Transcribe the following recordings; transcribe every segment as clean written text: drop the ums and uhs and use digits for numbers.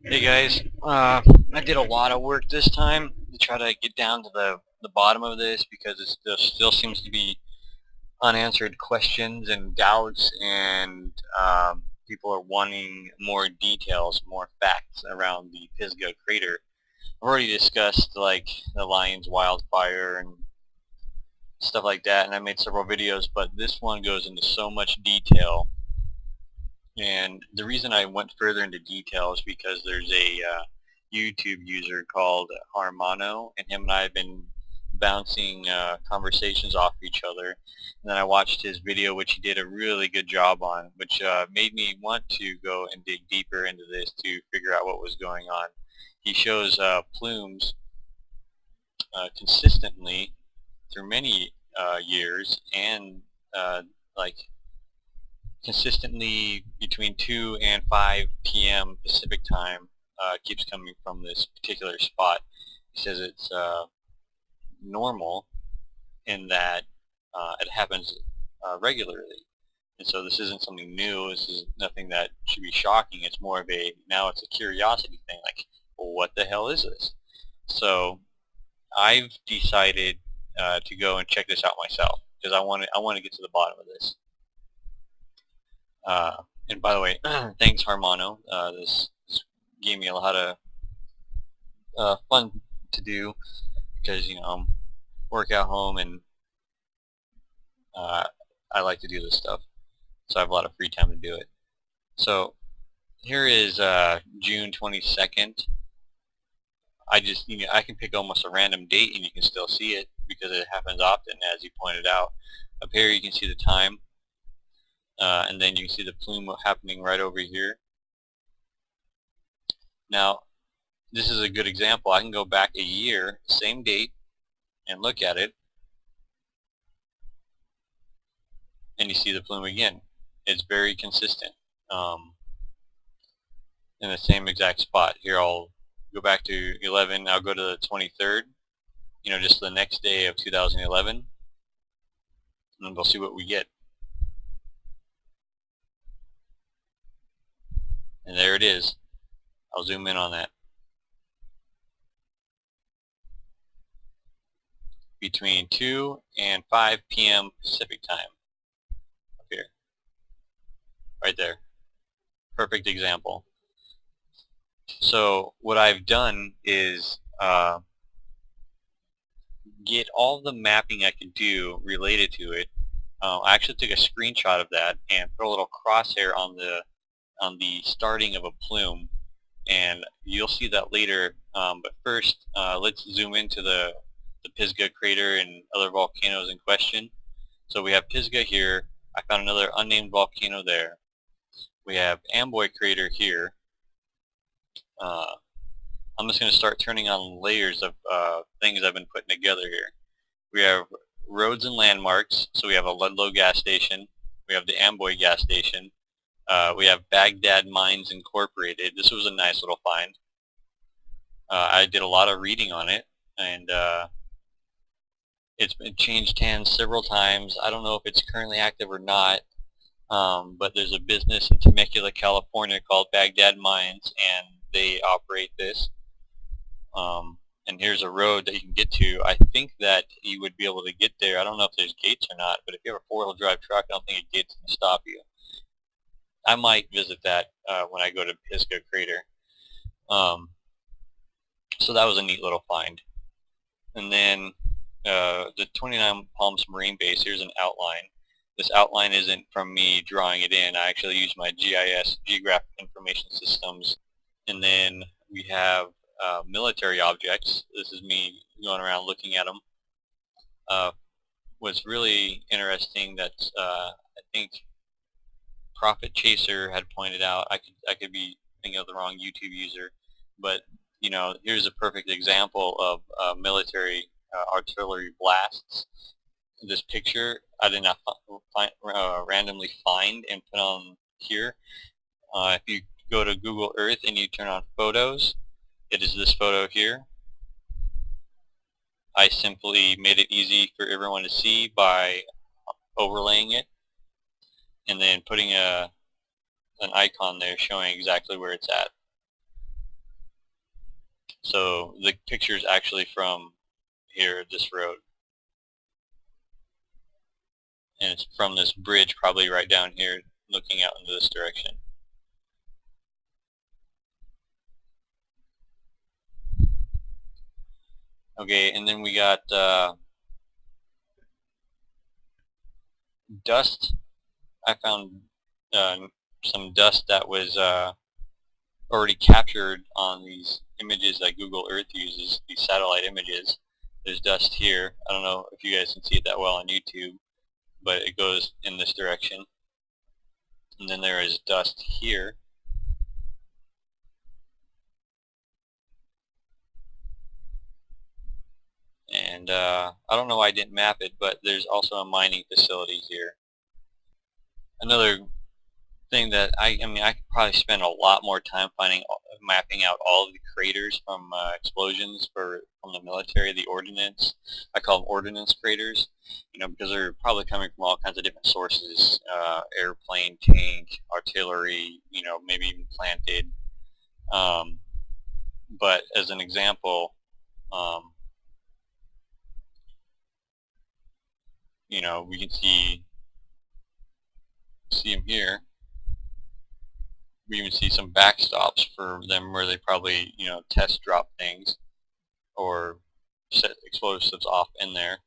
Hey guys, I did a lot of work this time to try to get down to the bottom of this because there still seems to be unanswered questions and doubts, and people are wanting more details, more facts around the Pisgah Crater. I've already discussed like the Lions wildfire and stuff like that, and I made several videos, but this one goes into so much detail. And the reason I went further into detail is because there's a YouTube user called Harmano, and him and I have been bouncing conversations off each other. And then I watched his video, which he did a really good job on, which made me want to go and dig deeper into this to figure out what was going on. He shows plumes consistently through many years, and like consistently between 2 and 5 p.m. Pacific time keeps coming from this particular spot. He says it's normal in that it happens regularly. And so this isn't something new. This is nothing that should be shocking. It's more of a, now it's a curiosity thing. Like, well, what the hell is this? So I've decided to go and check this out myself because I want to get to the bottom of this. And by the way, thanks Harmano. This gave me a lot of fun to do because I'm work at home, and uh, I like to do this stuff, so I have a lot of free time to do it. So here is June 22nd. I just I can pick almost a random date and you can still see it because it happens often, as you pointed out. Up here you can see the time, and then you can see the plume happening right over here. Now this is a good example. I can go back a year, same date, and look at it, and you see the plume again. It's very consistent in the same exact spot. Here I'll go back to 11. I'll go to the 23rd, just the next day of 2011, and we'll see what we get. And there it is. I'll zoom in on that. Between 2 and 5 p.m. Pacific time. Up here. Right there. Perfect example. So what I've done is get all the mapping I could do related to it. I actually took a screenshot of that and put a little crosshair on the starting of a plume, and you'll see that later. But first, let's zoom into the Pisgah Crater and other volcanoes in question. So we have Pisgah here. I found another unnamed volcano there. We have Amboy Crater here. I'm just going to start turning on layers of things I've been putting together here. We have roads and landmarks. So we have a Ludlow gas station. We have the Amboy gas station. We have Baghdad Mines Incorporated. This was a nice little find. I did a lot of reading on it, and it's been changed hands several times. I don't know if it's currently active or not, but there's a business in Temecula, California called Baghdad Mines, and they operate this. And here's a road that you can get to. I think that you would be able to get there. I don't know if there's gates or not, but if you have a four-wheel drive truck, I don't think a gate's going to stop you. I might visit that when I go to Pisgah Crater. So that was a neat little find. And then the 29 Palms Marine Base, here's an outline. This outline isn't from me drawing it in. I actually use my GIS, Geographic Information Systems. And then we have military objects. This is me going around looking at them. What's really interesting that I think Profit Chaser had pointed out, I could be thinking of the wrong YouTube user, but here's a perfect example of military artillery blasts. This picture I did not randomly find and put on here. If you go to Google Earth and you turn on photos, it is this photo here. I simply made it easy for everyone to see by overlaying it and then putting an icon there showing exactly where it's at. So the picture is actually from here, this road, and it's from this bridge probably right down here looking out into this direction. Okay, and then we got dust. I found some dust that was already captured on these images that Google Earth uses, these satellite images. There's dust here. I don't know if you guys can see it that well on YouTube, but it goes in this direction. And then there is dust here. And I don't know why I didn't map it, but there's also a mining facility here. Another thing that I mean, I could probably spend a lot more time mapping out all of the craters from explosions from the military, the ordnance. I call them ordnance craters, because they're probably coming from all kinds of different sources: airplane, tank, artillery, maybe even planted. Um, but as an example, um, we can see them here. We even see some backstops for them where they probably, test drop things or set explosives off in there.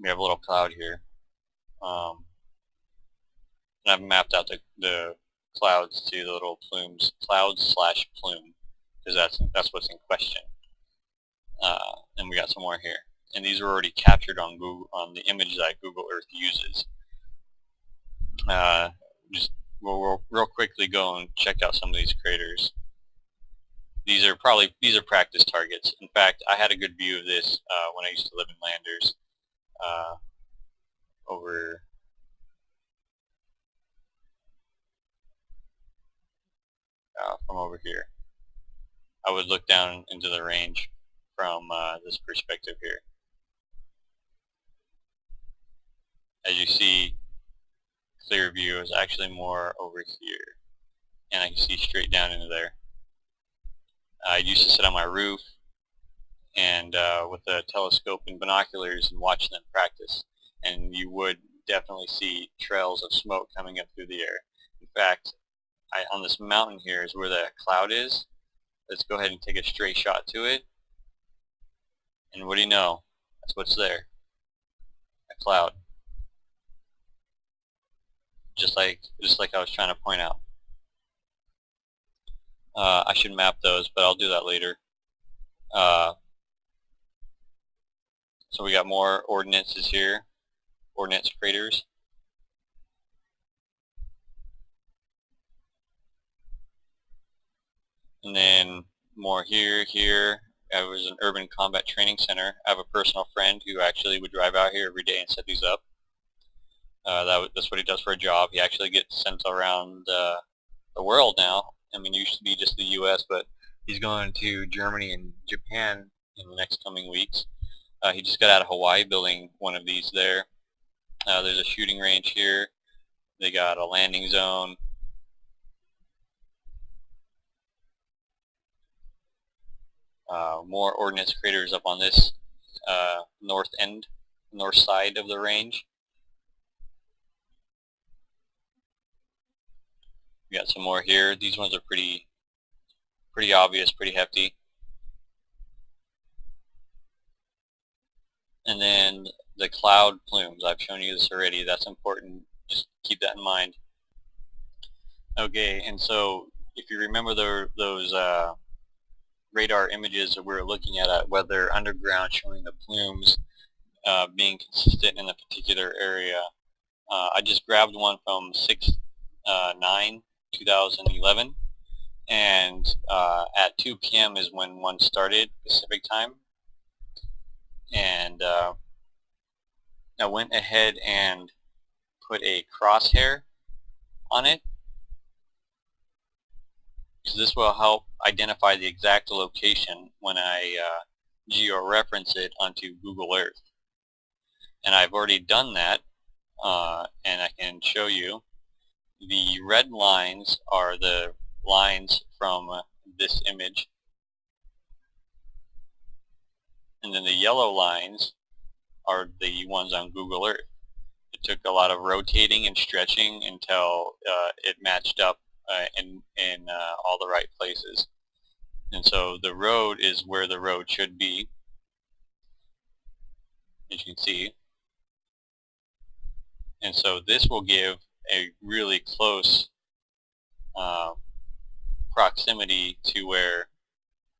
We have a little cloud here. And I've mapped out the clouds to the little plumes, clouds/plume, because that's what's in question. And we got some more here. And these were already captured on the image that Google Earth uses. We'll real quickly go and check out some of these craters. These are practice targets. In fact, I had a good view of this when I used to live in Landers from over here. I would look down into the range from this perspective here. As you see, clear view is actually more over here, and I can see straight down into there. I used to sit on my roof and with a telescope and binoculars and watch them practice, and you would definitely see trails of smoke coming up through the air. In fact, on this mountain here is where the cloud is. Let's go ahead and take a straight shot to it, and what do you know? That's what's there. A cloud. Just like I was trying to point out. I should map those, but I'll do that later. So we got more ordnances here, ordnance craters. And then more here. I was an urban combat training center. I have a personal friend who actually would drive out here every day and set these up. That's what he does for a job. He actually gets sent around the world now. I mean, it used to be just the U.S., but he's going to Germany and Japan in the next coming weeks. He just got out of Hawaii building one of these there. There's a shooting range here. They got a landing zone. More ordnance craters up on this north side of the range. We got some more here. These ones are pretty obvious, pretty hefty. And then the cloud plumes. I've shown you this already. That's important. Just keep that in mind. Okay, and so if you remember those radar images that we were looking at weather underground, showing the plumes being consistent in a particular area, I just grabbed one from 6/9/2011, and at 2 p.m. is when one started Pacific time, and I went ahead and put a crosshair on it, so this will help identify the exact location when I georeference it onto Google Earth. And I've already done that, and I can show you. The red lines are the lines from this image. And then the yellow lines are the ones on Google Earth. It took a lot of rotating and stretching until it matched up in all the right places. And so the road is where the road should be, as you can see. And so this will give a really close proximity to where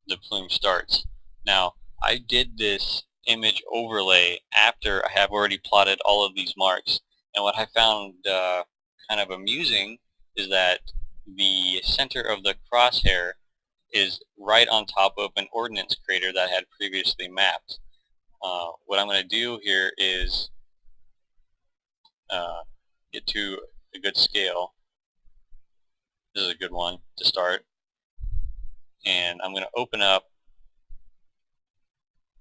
the plume starts. Now, I did this image overlay after I have already plotted all of these marks, and what I found kind of amusing is that the center of the crosshair is right on top of an ordnance crater that I had previously mapped. What I'm going to do here is get to a good scale. This is a good one to start. And I'm going to open up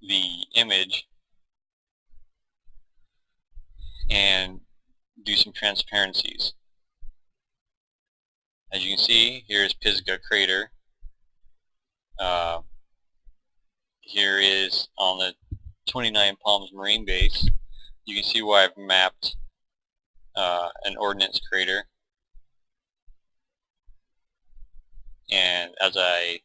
the image and do some transparencies. As you can see, here's Pisgah Crater. Here is on the 29 Palms Marine Base. You can see where I've mapped an ordnance crater. And as I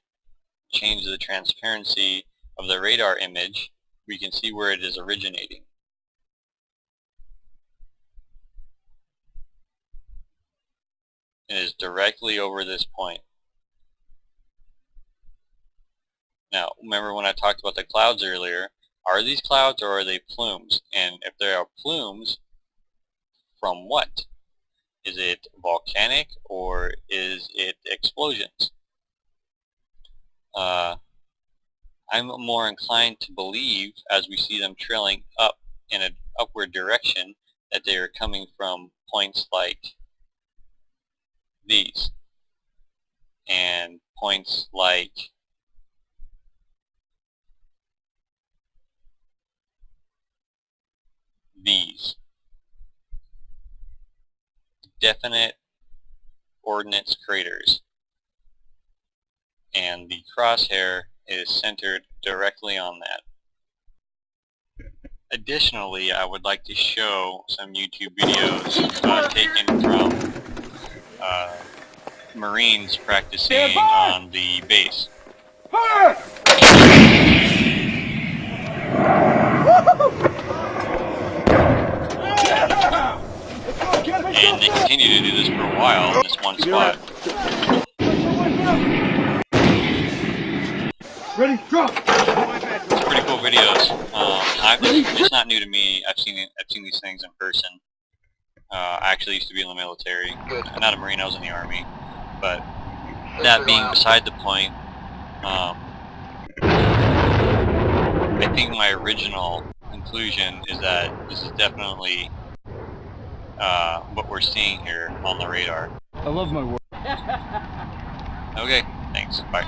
change the transparency of the radar image, we can see where it is originating. It is directly over this point. Now, remember when I talked about the clouds earlier, are these clouds or are they plumes? And if they are plumes, from what? Is it volcanic or is it explosions? I'm more inclined to believe, as we see them trailing up in an upward direction, that they are coming from points like these and points like these. Definite ordnance craters, and the crosshair is centered directly on that. Additionally, I would like to show some YouTube videos taken from Marines practicing on the base. And they continue to do this for a while in this one spot. Ready, drop! It's pretty cool videos. It's not new to me. I've seen these things in person. I actually used to be in the military. I'm not a Marine, I was in the Army. But that being beside the point, I think my original conclusion is that this is definitely what we're seeing here on the radar. I love my work. Okay, thanks. Bye.